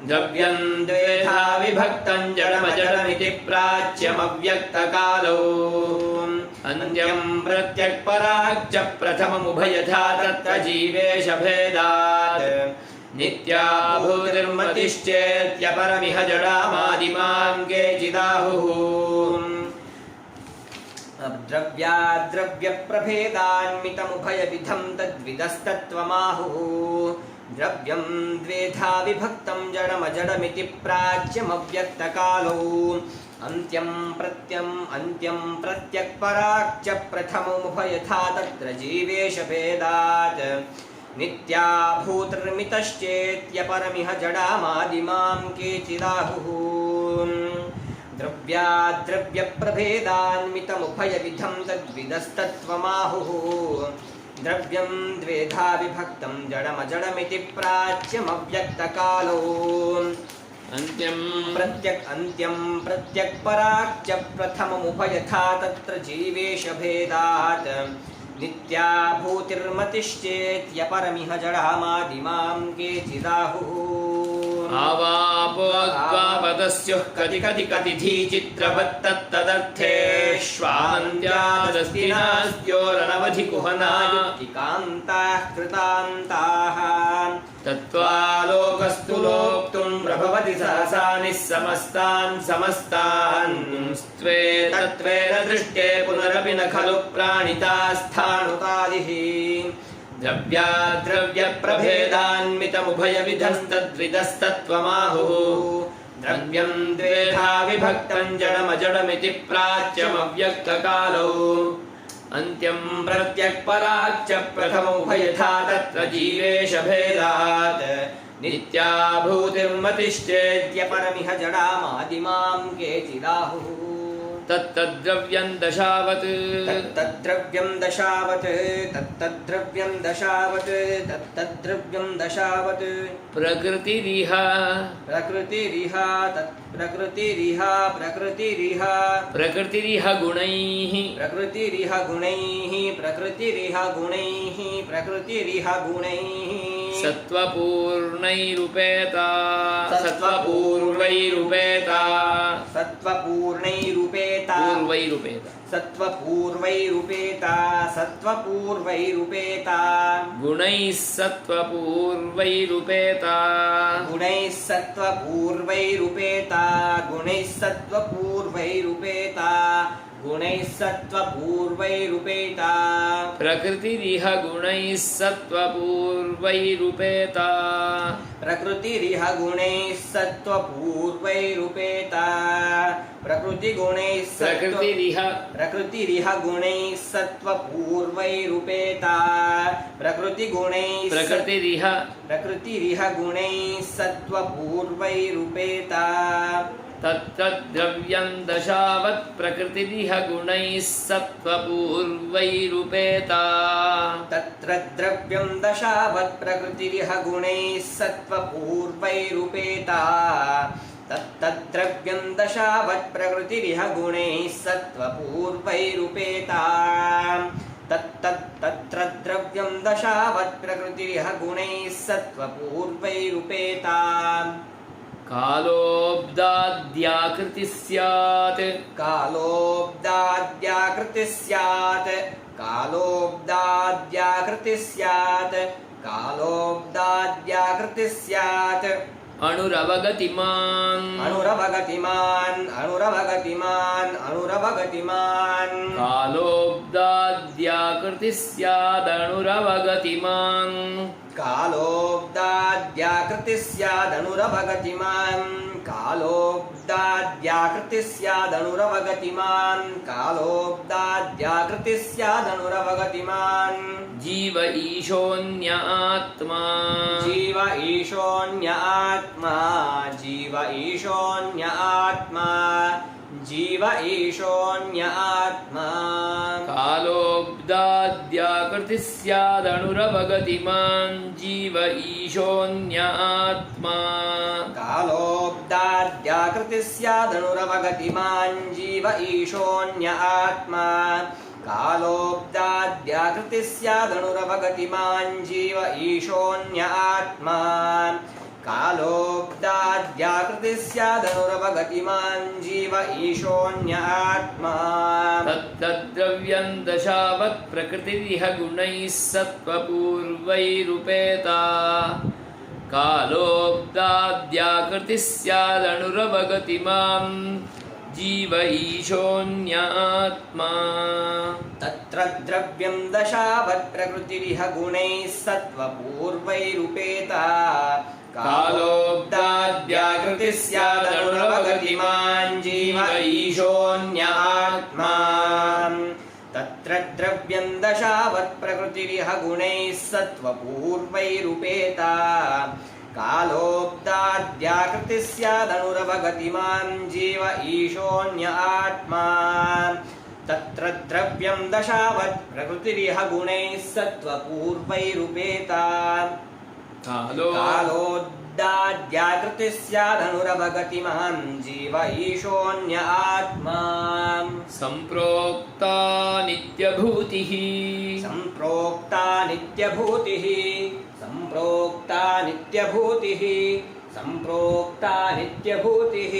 द्रव्यं द्वेधा विभक्तं जडमजडमिति प्राच्यमव्यक्तकालौ अन्त्यं प्रत्यक्पराच्च प्रथममुभयथा तत्र जीवेश भेदात् नित्या भूतिर्मतिश्चेत्यपरमिह जडामादिमां केचिदाहुः द्रव्याद्रव्यप्रभेदान्मितमुभयविधं तद्विदस्तत्त्वमाहुः द्रव्यं द्वेधा विभक्तं जडमजडमिति प्राच्यमव्यक्तकालौ अन्त्यं प्रत्यक्पराच्च प्रथममुभयथा तत्र जीवेश भेदात् नित्या भूतिर्मितश्चेत्यपरमिह जडामादिमां केचिदाहुः द्रव्याद्रव्यप्रभेदान्मितमुभयविधं तद्विदस्तत्त्वमाहुः द्रव्यं द्वेधा विभक्तं जडमजडमिति प्राच्यमव्यक्तकालौ अन्त्यं प्रत्यक्पराच्च प्रथममुभयथा तत्र जीवेश भेदात् नित्या भूतिर्मतिश्चेत्यपरमिह जडामादिमां केचिदाहुः आवापोद्वापदस्युः कति चित्रवत्तत्तदर्थेष्वान्त्यादस्तिनास्त्योरनवधिकुहनायुक्तिकान्ताः कृतान्ताः तत्त्वालोकस्तु लोक्तुं प्रभवति सहसा निःसमस्तान् समस्तान् स्त्वेन दृष्टे पुनरपि न खलु प्राणितास्थाणुतादिः द्रव्याद्रव्यप्रभेदान्मितमुभयविधस्तद्विदस्तत्त्वमाहुः द्रव्यं द्वेधा विभक्तं जडमजडमिति प्राच्यमव्यक्तकालौ अन्त्यं प्रत्यक्पराच्च प्रथममुभयथा तत्र जीवेश भेदात् नित्या भूतिर्मतिश्चेत्यपरमिह जडामादिमां केचिदाहुः तत्तद्द्रव्यं दशावत् प्रकृतिरिह गुणैः सत्त्वपूर्णैरुपेता सत्त्वपूर्वैरुपेता गुणैः सत्त्वपूर्वैरुपेता प्रकृतिरिह गुणैः सत्त्वपूर्वैरुपेता तत्तद्द्रव्यं दशावत् प्रकृतिरिह गुणैः सत्त्वपूर्वैरुपेता तत्र द्रव्यं दशावत् प्रकृतिरिह गुणैः सत्त्वपूर्वैरुपेता तत्तद्द्रव्यं दशावत् प्रकृतिरिह गुणैः सत्त्वपूर्वैरुपेता तत्र द्रव्यं दशावत् प्रकृतिरिह गुणैः सत्त्वपूर्वैरुपेता कालोऽब्दाद्याकृतिः स्यात् कालोऽब्दाद्याकृतिः स्यात् कालोऽब्दाद्याकृतिः स्यात् कालोऽब्दाद्याकृतिः स्यात् अणुरवगतिमान् अणुरवगतिमान् अणुरवगतिमान् अणुरवगतिमान् कालोऽब्दाद्याकृतिः स्यादणुरवगतिमान् कालोऽब्दाद्याकृतिः स्यादणुरवगतिमान् कालोऽब्दाद्याकृतिः स्यादणुरवगतिमान् कालोऽब्दाद्याकृतिः स्यादणुरवगतिमान् जीव ईशोऽन्य आत्मा जीव ईशोऽन्य आत्मा जीव ईशोऽन्य आत्मा जीव ईशोऽन्य आत्मा कालोऽब्दाद्याकृतिः स्यादणुरवगतिमान् जीव ईशोऽन्य आत्मा कालोऽब्दाद्याकृतिः स्यादणुरवगतिमान् जीव ईशोऽन्य आत्मा कालोऽब्दाद्याकृतिः स्यादणुरवगतिमान् जीव ईशोऽन्य आत्मा कालोऽब्दाद्याकृतिः स्यादणुरवगतिमान् जीव ईशोऽन्य आत्मा तत्तद्द्रव्यं दशावत् प्रकृतिरिह गुणैः सत्त्वपूर्वैरुपेता कालोऽब्दाद्याकृतिः स्यादणुरवगतिमान् जीव ईशोऽन्य आत्मा तत्र द्रव्यं दशावत् प्रकृतिरिह गुणैः सत्त्वपूर्वैरुपेता कालोऽब्दाद्याकृतिः स्यादणुरवगतिमान् जीव ईशोऽन्य आत्मा तत्र द्रव्यं दशावत् प्रकृतिरिह गुणैः सत्त्वपूर्वैरुपेता कालोऽब्दाद्याकृतिः स्यादणुरवगतिमान् जीव ईशोऽन्य आत्मा तत्र द्रव्यं दशावत् प्रकृतिरिह गुणैः सत्त्वपूर्वैरुपेता कालोऽब्दाद्याकृतिः स्यादणुरवगतिमान् जीव ईशोऽन्य आत्मा सम्प्रोक्ता नित्यभूतिः सम्प्रोक्ता नित्यभूतिः सम्प्रोक्ता नित्यभूतिः सम्प्रोक्ता नित्यभूतिः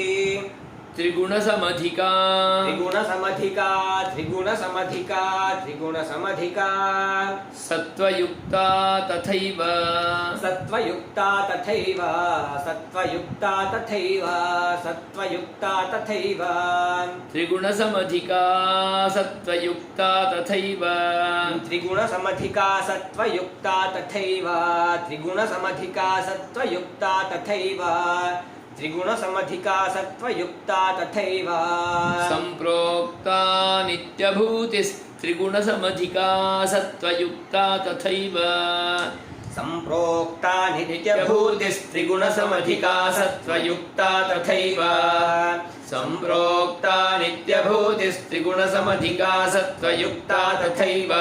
त्रिगुणसमधिका त्रिगुणसमधिका त्रिगुणसमधिका त्रिगुणसमधिका सत्त्वयुक्ता तथैव सत्त्वयुक्ता तथैव सत्त्वयुक्ता तथैव सत्त्वयुक्ता तथैव त्रिगुणसमधिका सत्त्वयुक्ता तथैव त्रिगुणसमधिका सत्त्वयुक्ता तथैव त्रिगुणसमधिका सत्त्वयुक्ता तथैव त्रिगुणसमधिका सत्त्वयुक्ता तथैव सम्प्रोक्ता नित्यभूतिस्त्रिगुणसमधिका सत्त्वयुक्ता तथैव सम्प्रोक्ता नित्यभूतिस्त्रिगुणसमधिका सत्त्वयुक्ता तथैव सम्प्रोक्ता नित्यभूतिस्त्रिगुणसमधिका सत्त्वयुक्ता तथैव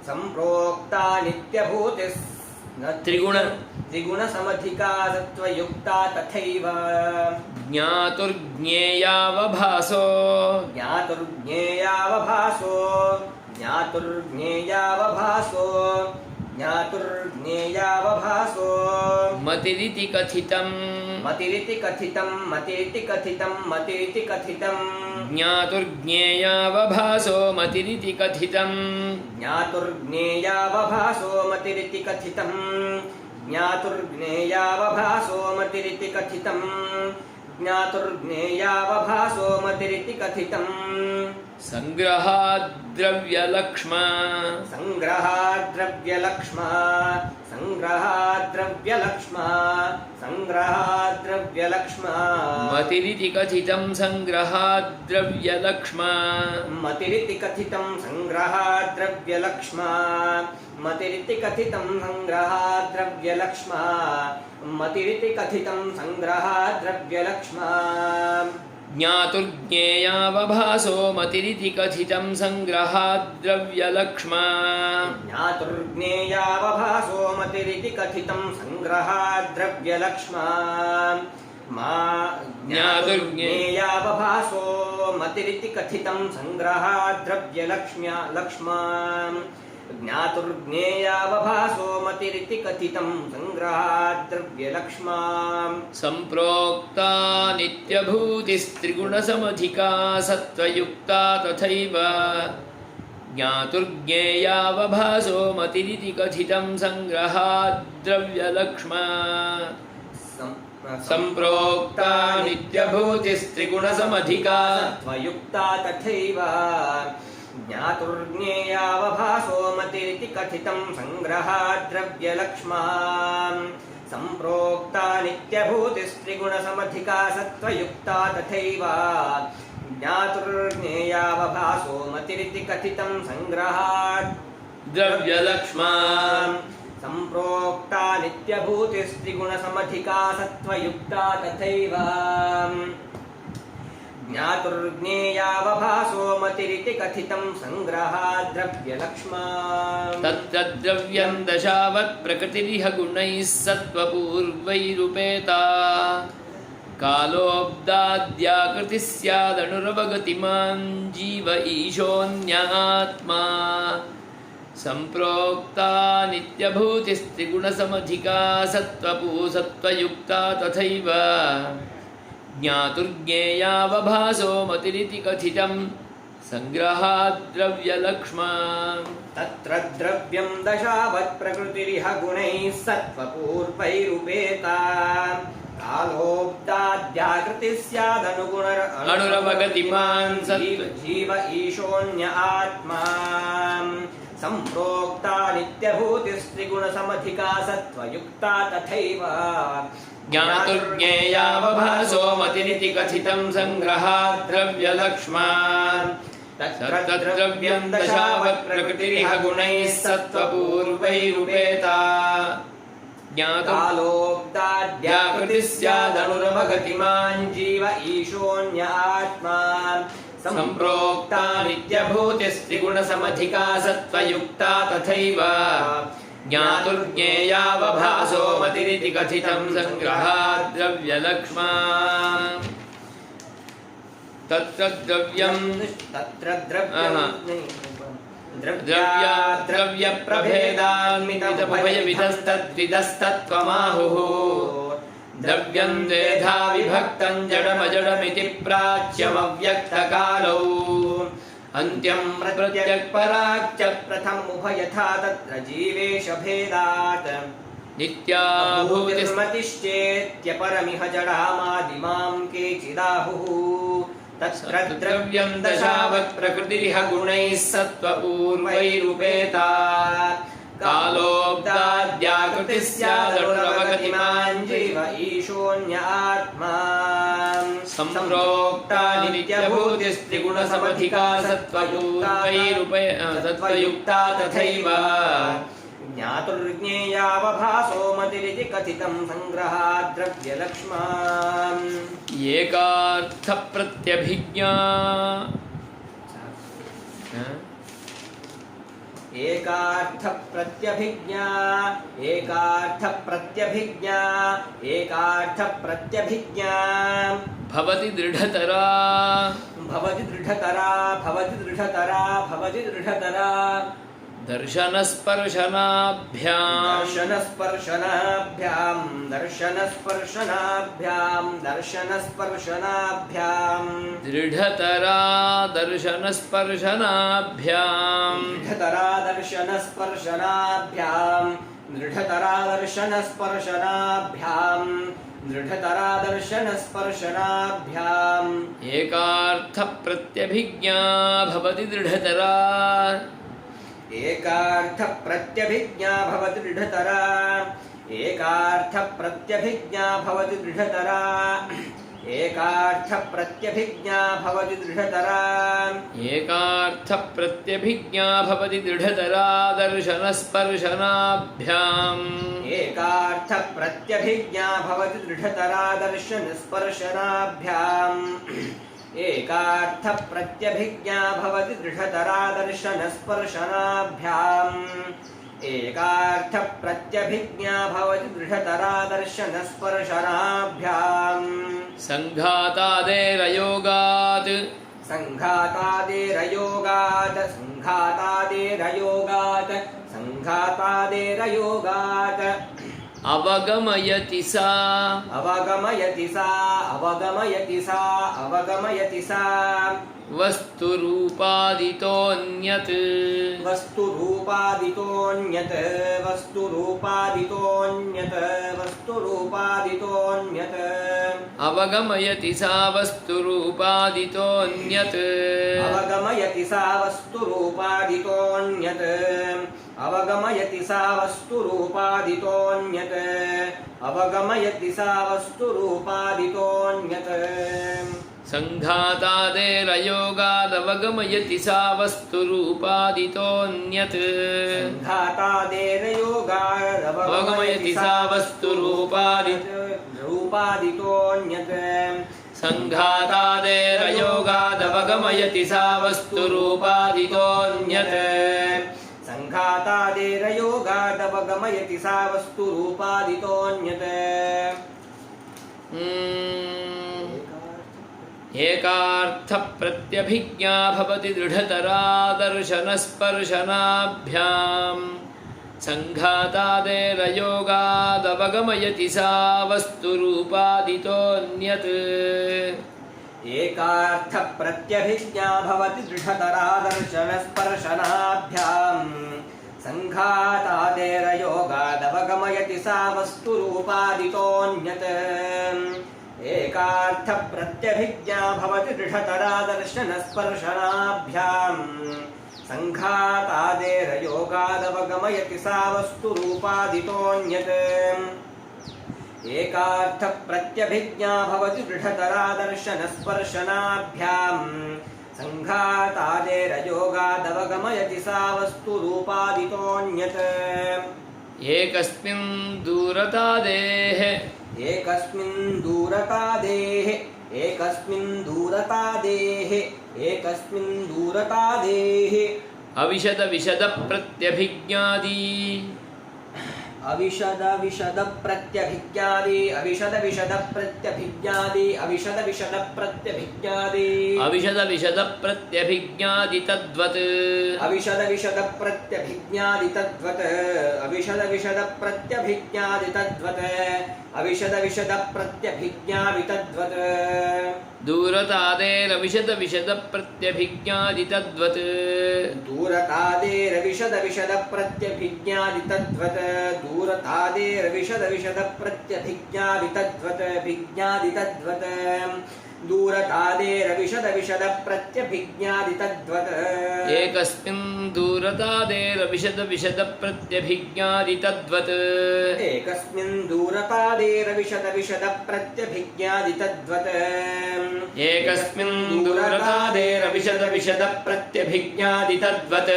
सम्प्रोक्ता नित्यभूतिस् त्रिगुणसमधिका सत्त्वयुक्ता तथैव ज्ञातुर्ज्ञेयावभासो ज्ञातुर्ज्ञेयावभासो ज्ञातुर्ज्ञेयावभासो ज्ञातुर्ज्ञेयावभासो मतिरिति कथितम् मतिरिति कथितं मतिरिति कथितं मतिरिति कथितं ज्ञातुर्ज्ञेयावभासो मतिरिति कथितम् ज्ञातुर्ज्ञेयावभासो मतिरिति कथितं ज्ञातुर्ज्ञेयावभासो मतिरिति कथितं ज्ञातुर्ज्ञेयावभासो मतिरिति कथितं सङ्ग्रहाद्द्रव्यलक्ष्मा सङ्ग्रहाद्द्रव्यलक्ष्मा सङ्ग्रहाद्द्रव्यलक्ष्मा सङ्ग्रहाद्द्रव्यलक्ष्मा द्रव्यलक्ष्मा मतिरिति कथितं संग्रहाद् द्रव्यलक्ष्मा मतिरिति कथितं संग्रहाद् द्रव्यलक्ष्मा मतिरिति कथितं संग्रहाद् द्रव्यलक्ष्मा मतिरिति कथितं संग्रहाद् द्रव्यलक्ष्मा ज्ञातुर्ज्ञेयावभासो मतिरिति कथितं संग्रहाद् द्रव्यलक्ष्मा ज्ञातुर्ज्ञेयावभासो मतिरिति कथितं संग्रहाद् द्रव्यलक्ष्मा ज्ञातुर्ज्ञेयावभासो मतिरिति कथितं संग्रहाद् द्रव्यलक्ष्म्या लक्ष्मा ज्ञातुर्ज्ञेयावभासो मतिरिति कथितं संग्रहाद् द्रव्यलक्ष्मा सम्प्रोक्ता नित्यभूतिस्त्रिगुणसमधिका सत्त्वयुक्ता तथैव ज्ञातुर्ज्ञेयावभासो मतिरिति कथितं संग्रहाद् द्रव्यलक्ष्मा सम्प्रोक्ता नित्यभूतिस्त्रिगुणसमधिका सत्त्वयुक्ता तथैव ज्ञातुर्ज्ञेयावभासो मतिरिति कथितं संग्रहाद् द्रव्यलक्ष्मा सम्प्रोक्ता नित्यभूतिस्त्रिगुणसमधिका सत्त्वयुक्ता तथैव ज्ञातुर्ज्ञेयावभासो मतिरिति कथितं संग्रहाद् द्रव्यलक्ष्मा सम्प्रोक्ता नित्यभूतिस्त्रिगुणसमधिका सत्त्वयुक्ता तथैव ज्ञातुर्ज्ञेयावभासो मतिरिति कथितं संग्रहाद् द्रव्यलक्ष्मा तत्र द्रव्यं दशावत् प्रकृतिरिह गुणैः सत्त्वपूर्वैरुपेता कालोऽब्दाद्याकृतिः स्यादणुरवगतिमान् जीव ईशोऽन्यात्मा सम्प्रोक्ता नित्यभूतिस्त्रिगुणसमधिका सत्त्वयुक्ता तथैव ज्ञातुर्ज्ञेयावभासो मतिरिति कथितं संग्रहाद् द्रव्यलक्ष्मा तत्र द्रव्यं दशावत् प्रकृतिरिह गुणैः सत्त्वपूर्वैरुपेता कालोऽब्दाद्याकृतिः स्यादनुरवगतिमान् जीव ईशोऽन्य आत्मा सम्प्रोक्ता नित्यभूतिस्त्रिगुणसमधिका सत्त्वयुक्ता तथैव ज्ञातुर्ज्ञेयावभासो मतिरिति कथितं संग्रहाद् द्रव्यलक्ष्मा तत्र द्रव्यं दशावत् प्रकृतिरिह गुणैः सत्त्वपूर्वैरुपेता कालोऽब्दाद्याकृतिः स्यादनुरवगतिमान् जीव ईशोऽन्य आत्मा सम्प्रोक्ता नित्यभूतिस्त्रिगुणसमधिका सत्त्वयुक्ता तथैव ज्ञातुर्ज्ञेयावभासो मतिरिति कथितं संग्रहाद् द्रव्यलक्ष्मा तत्र द्रव्यं द्रव्यप्रभेदान्वितभयविधस्तद्विधस्तत्त्वमाहुः द्रव्यं द्वेधा विभक्तं जडमजडमिति प्राच्यमव्यक्तकालौ अन्त्यं प्रत्यक्पराच्च प्रथमुभयथा तत्र जीवेश भेदात् नित्याभूतिर्मतिश्चेत्यपरमिह जडामादिमां केचिदाहुः तत्र द्रव्यं दशावत् प्रकृतिरिह गुणैः सत्त्वपूर्वैरुपेता कालोऽब्दाद्याकृतिः स्यादनुरवगतिमान् जीव ईशोऽन्य आत्मा सम्प्रोक्ता नित्यभूतिस्त्रिगुणसमधिका सत्त्वयुक्ता तथैव ज्ञातुर्ज्ञेयावभासो मतिरिति कथितं संग्रहाद् द्रव्यलक्ष्मा एकार्थप्रत्यभिज्ञा एकार्थप्रत्यभिज्ञा एकार्थप्रत्यभिज्ञा एकार्थप्रत्यभिज्ञा भवति दृढतरा भवति दृढतरा भवति दृढतरा भवति दृढतरा दर्शनस्पर्शनाभ्यां दर्शनस्पर्शनाभ्यां दर्शनस्पर्शनाभ्यां दर्शनस्पर्शनाभ्यां दृढतरा दर्शनस्पर्शनाभ्यां दृढतरा दर्शनस्पर्शनाभ्यां दृढतरा दर्शनस्पर्शनाभ्यां दृढतरा दर्शनस्पर्शनाभ्याम् एकार्थप्रत्यभिज्ञा भवति दृढतरा एकार्थप्रत्यभिज्ञा भवति दृढतरा एकार्थप्रत्यभिज्ञा भवति दृढतरा एकार्थप्रत्यभिज्ञा भवति दृढतरा एकार्थप्रत्यभिज्ञा भवति दृढतरा दर्शनस्पर्शनाभ्याम् एकार्थप्रत्यभिज्ञा भवति दृढतरा दर्शनस्पर्शनाभ्याम् एकार्थप्रत्यभिज्ञा भवति दृढतरा दर्शनस्पर्शनाभ्याम् एकार्थप्रत्यभिज्ञा भवति दृढतरा दर्शनस्पर्शनाभ्याम् सङ्घातादेरयोगात् सङ्घातादेरयोगात् सङ्घातादेरयोगात् सङ्घातादेरयोगात् अवगमयति सा अवगमयति सा अवगमयति सा अवगमयति सा वस्तुरूपादितोऽन्यत् वस्तुरूपादितोऽन्यत् वस्तुरूपादितोऽन्यत् वस्तुरूपादितोऽन्यत् अवगमयति सा वस्तुरूपादितोऽन्यत् अवगमयति सा वस्तुरूपादितोऽन्यत् अवगमयति सा वस्तुरूपादितोऽन्यत् अवगमयति सा वस्तुरूपादितोऽन्यत् सङ्घातादेरयोगादवगमयति सा वस्तुरूपादितोऽन्यत् सङ्घातादेरयोगादवगमयति सा वस्तुरूपादितोऽन्यत् सङ्घातादेरयोगादवगमयति सा वस्तुरूपादितोऽन्यत् सङ्घातादेरयोगादवगमयति सा वस्तुरूपादितोऽन्यत् एकार्थप्रत्यभिज्ञा भवति दृढतरा दर्शनस्पर्शनाभ्याम् सङ्घातादेरयोगादवगमयति सा वस्तुरूपादितोऽन्यत् एकार्थप्रत्यभिज्ञा भवति दृढतरा दर्शनस्पर्शनाभ्याम् सङ्घातादेरयोगादवगमयति सा वस्तुरूपादितोऽन्यत् एकार्थप्रत्यभिज्ञा भवति दृढतरा दर्शनस्पर्शनाभ्याम् सङ्घातादेरयोगादवगमयति सा वस्तुरूपादितोऽन्यत् एकार्थप्रत्यभिज्ञा भवति दृढतरा दर्शनस्पर्शनाभ्याम् सङ्घातादेरयोगादवगमयति सा वस्तुरूपादितोऽन्यत् एकस्मिन् दूरतादेः एकस्मिन् दूरतादेः एकस्मिन् दूरतादेः एकस्मिन् दूरतादेः अविशदविशदप्रत्यभिज्ञादी अविशदविशदप्रत्यभिज्ञादी अविशदविशदप्रत्यभिज्ञादी अविशदविशदप्रत्यभिज्ञादी अविशदविशदप्रत्यभिज्ञादि तद्वत् अविशदविशदप्रत्यभिज्ञादि तद्वत् अविशदविशदप्रत्यभिज्ञादि तद्वत् अविशदविशदप्रत्यभिज्ञादि तद्वत् दूरतादेरविशदविशदप्रत्यभिज्ञादि तद्वत् दूरतादेरविशदविशदप्रत्यभिज्ञादि तद्वत् दूरतादेरविशदविशदप्रत्यभिज्ञादि तद्वत् भिज्ञादि तद्वत् दूरतादेरविशदविशदप्रत्यभिज्ञादि तद्वत् एकस्मिन् दूरतादेरविशदविशदप्रत्यभिज्ञादि तद्वत् एकस्मिन् दूरतादेरविशदविशदप्रत्यभिज्ञादि तद्वत् एकस्मिन् दूरतादेरविशदविशदप्रत्यभिज्ञादि तद्वत्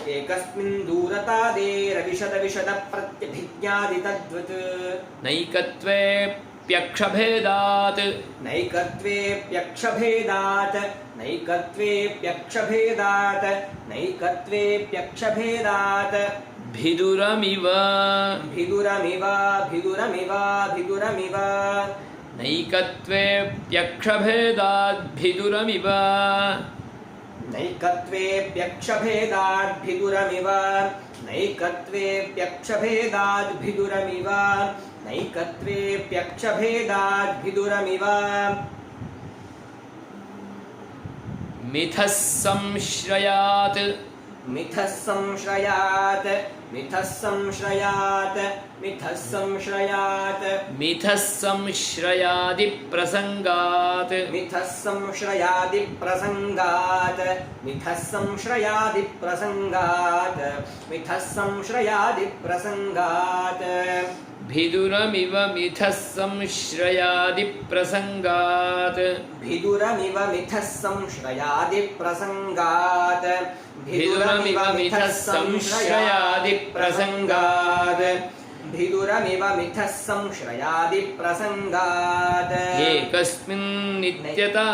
एकस्मिन् दूरतादेरविशदविशदप्रत्यभिज्ञादि तद्वत् नैकत्वेऽप्यक्षभेदात् नैकत्वेऽप्यक्षभेदात् नैकत्वेऽप्यक्षभेदात् नैकत्वेऽप्यक्षभेदात् भिदुरमिव भिदुरमिव भिदुरमिव भिदुरमिव नैकत्वेऽप्यक्षभेदात् भिदुरमिव नैकत्वेऽप्यक्षभेदात् भिदुरमिव नैकत्वेऽप्यक्षभेदात् भिदुरमिव नैकत्वेऽप्यक्षभेदात् भिदुरमिव मिथः संश्रयात् मिथः संश्रयात् मिथः संश्रयात् मिथः संश्रयात् मिथः संश्रयादिप्रसङ्गात् मिथः संश्रयादिप्रसङ्गात् मिथः संश्रयादिप्रसङ्गात् मिथः संश्रयादिप्रसङ्गात् भिदुरमिव मिथः संश्रयादिप्रसङ्गात् भिदुरमिव मिथः संश्रयादिप्रसङ्गात् भिदुरमिव मिथः संश्रयादिप्रसङ्गात् भिदुरमिव मिथः संश्रयादिप्रसङ्गात् एकस्मिन् नित्यता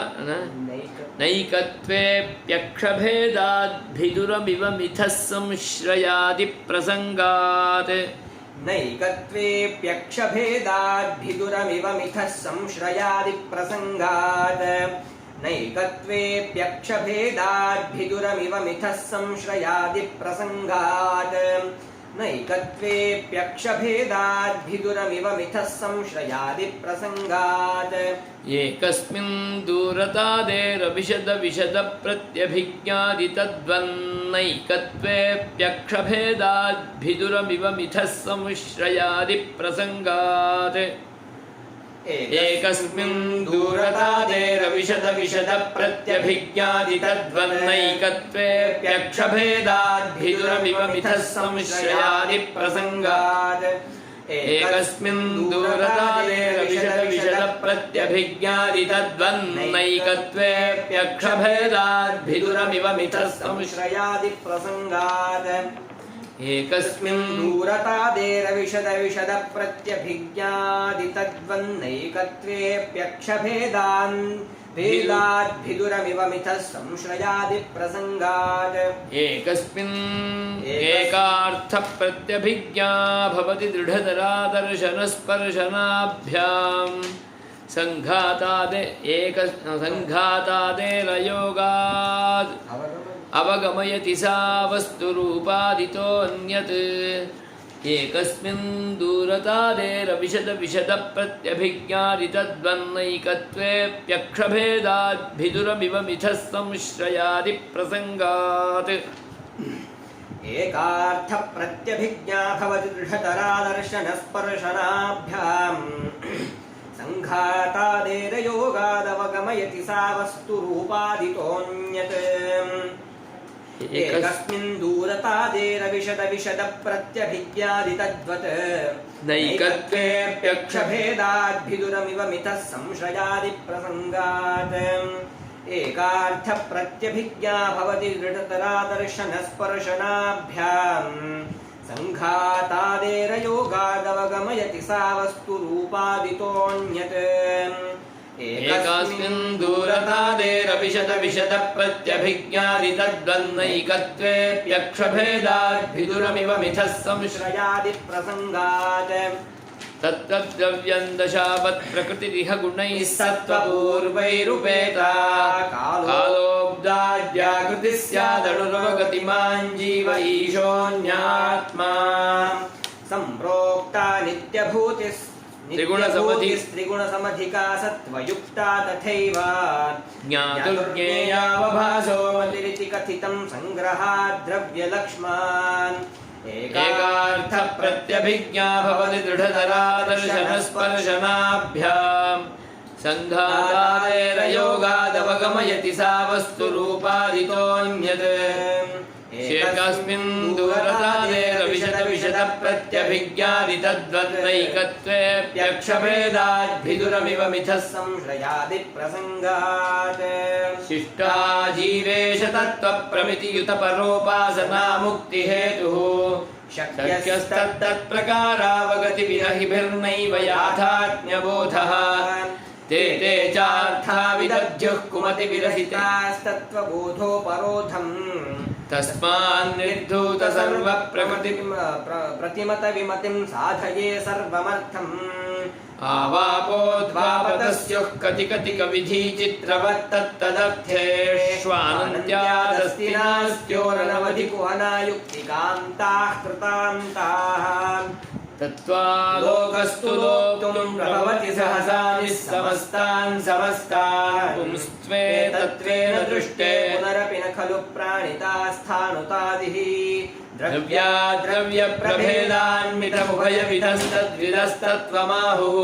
नैकत्वेऽप्यक्षभेदाद् भिदुरमिव मिथः संश्रयादिप्रसङ्गात् नैकत्वेऽप्यक्षभेदाद् भिदुरमिव मिथः संश्रयादिप्रसङ्गात् नैकत्वेऽप्यक्षभेदाद् भिदुरमिव मिथः संश्रयादिप्रसङ्गात् नैकत्वेऽप्यक्षभेदाद् भिदुरमिव मिथः संश्रयादिप्रसङ्गात् एकस्मिन् दूरतादेरविशदविशदप्रत्यभिज्ञादितद्वन्नैकत्वेऽप्यक्षभेदाद् भिदुरमिव मिथः संश्रयादिप्रसङ्गात् एकस्मिन् दूरतादेरविशदविशदप्रत्यभिज्ञादितद्वन्नैकत्वेऽप्यक्षभेदाद् भिदुरमिव मिथः संश्रयादिप्रसङ्गात् एकस्मिन् दूरतादेरविशदविशदप्रत्यभिज्ञादितद्वन्नैकत्वेऽप्यक्षभेदाद् भिदुरमिव मिथः संश्रयादिप्रसङ्गात् एकस्मिन् दूरतादेरविशदविशदप्रत्यभिज्ञादितद्वन्नैकत्वेऽप्यक्षभेदान् भेदाद् भिदुरमिव मिथः संश्रयादिप्रसङ्गात् एकस्मिन् एकार्थप्रत्यभिज्ञा भवति दृढतरादर्शनस्पर्शनाभ्याम् सङ्घातादेरयोगाद् अवगमयति सा वस्तुरूपादितोऽन्यत् एकस्मिन् दूरतादेरविशदविशदप्रत्यभिज्ञादितद्वन्नैकत्वेऽप्यक्षभेदाद् भिदुरमिव मिथः संश्रयादिप्रसङ्गात् एकार्थप्रत्यभिज्ञा भवति दृढतरादर्शनस्पर्शनाभ्याम् सङ्घातादेरयोगादवगमयति सा वस्तुरूपादितोऽन्यत् एकस्मिन् दूरतादेरविशदविशदप्रत्यभिज्ञादितद्वत् नैकत्वेऽप्यक्षभेदाद् भिदुरमिव मिथः संश्रयादिप्रसङ्गात् एकार्थप्रत्यभिज्ञा भवति दृढतरादर्शनस्पर्शनाभ्याम् सङ्घातादेरयोगादवगमयति सा वस्तुरूपादितोऽन्यत् एकस्मिन् दूरतादेरविशदविशदप्रत्यभिज्ञादितद्वन्नैकत्वेऽप्यक्षभेदाद् भिदुरमिव मिथः संश्रयादिप्रसङ्गात् तत्तद्द्रव्यं दशावत् प्रकृतिरिह गुणैः सत्त्वपूर्वैरुपेता कालोऽब्दाद्याकृतिः स्यादणुरवगतिमान् जीव ईशोऽन्यात्मा सम्प्रोक्ता नित्यभूतिस् त्रिगुणसमधिका सत्त्वयुक्ता तथैव ज्ञातुर्ज्ञेयावभासो मतिरिति कथितं सङ्ग्रहाद् द्रव्यलक्ष्मान् एकार्थप्रत्यभिज्ञा भवति दृढतरादर्शनस्पर्शनाभ्याम् सङ्घातादेरयोगादवगमयति सा वस्तुरूपादितोऽन्यत् एकस्मिन् दूरतादेरविशदविशदप्रत्यभिज्ञादितद्वन्नैकत्वेऽप्यक्षभेदाद् भिदुरमिव मिथः संश्रयादिप्रसङ्गात् शिष्टा जीवेश तत्त्वप्रमितियुतपरोपासना मुक्तिहेतुः शक्यस्तत्तत्प्रकारावगतिविरहिभिर्नैव याथात्म्यबोधः ते ते चार्था विदध्युः कुमतिविरहितास्तत्त्वबोधोपरोधम् तस्मान्निर्धूत प्रतिमतविमतिं साधये सर्वमर्थम् आवापोद्वापतस्युः कतिकतिकविधिचित्रवत्तत्तदर्थेष्वानन्त्यादस्तिनास्त्योरनवधिकुहनायुक्तिकान्ताः कृतान्ताः तत्त्वालोकस्तु लोक्तुं प्रभवति सहसा निःसमस्तान् समस्तान् पुंस्त्वे तत्त्वेन दृष्टे पुनरपि न खलु प्राणितास्थानुतादिः द्रव्याद्रव्यप्रभेदान्मितमुभयविधस्तद्विधस्तत्त्वमाहुः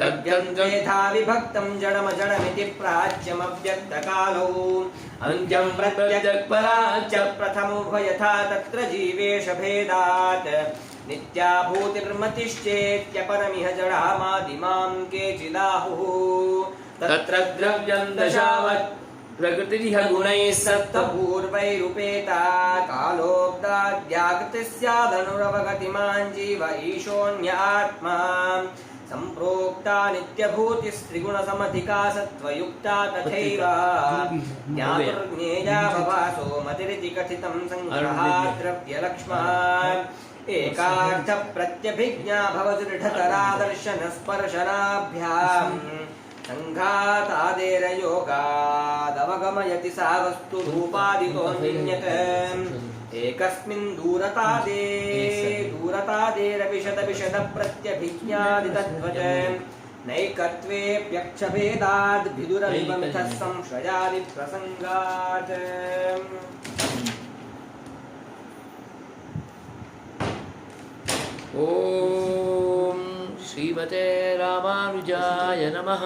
द्रव्यद्वैधा विभक्तं जडमजडमिति प्राच्यमव्यक्तकालौ अन्त्यं प्रत्यक्पराच्च प्रथमोभयथा तत्र जीवेश भेदात् नित्या भूतिर्मतिश्चेत्यपरमिह जडामादिमां केचिदाहुः तत्र द्रव्यं दशावत् प्रकृतिः गुणैः सत्त्वपूर्वैरुपेता कालोऽब्दाद्यागतिः स्यादनुरवगतिमान् जीव ईशोऽन्यात्मा सम्प्रोक्ता नित्यभूतिस्त्रिगुणसमधिका सत्त्वयुक्ता तथैव ज्ञातुर्ज्ञेया भवासो मतिरिति कथितं सङ्ग्रहात् द्रव्यलक्ष्मात् एकार्थप्रत्यभिज्ञा भवदृढतरा दर्शनस्पर्शनाभ्याम् सङ्घातादेरयोगादवगमयति सा वस्तुरूपादितोऽन्यत् एकस्मिन् दूरतादेरविशदप्रत्यभिज्ञादितत्त्वच नैकत्वेऽप्यक्षभेदाद्भिदुरविबन्धः संशयादिप्रसङ्गात् ॐ श्रीमते रामानुजाय नमः।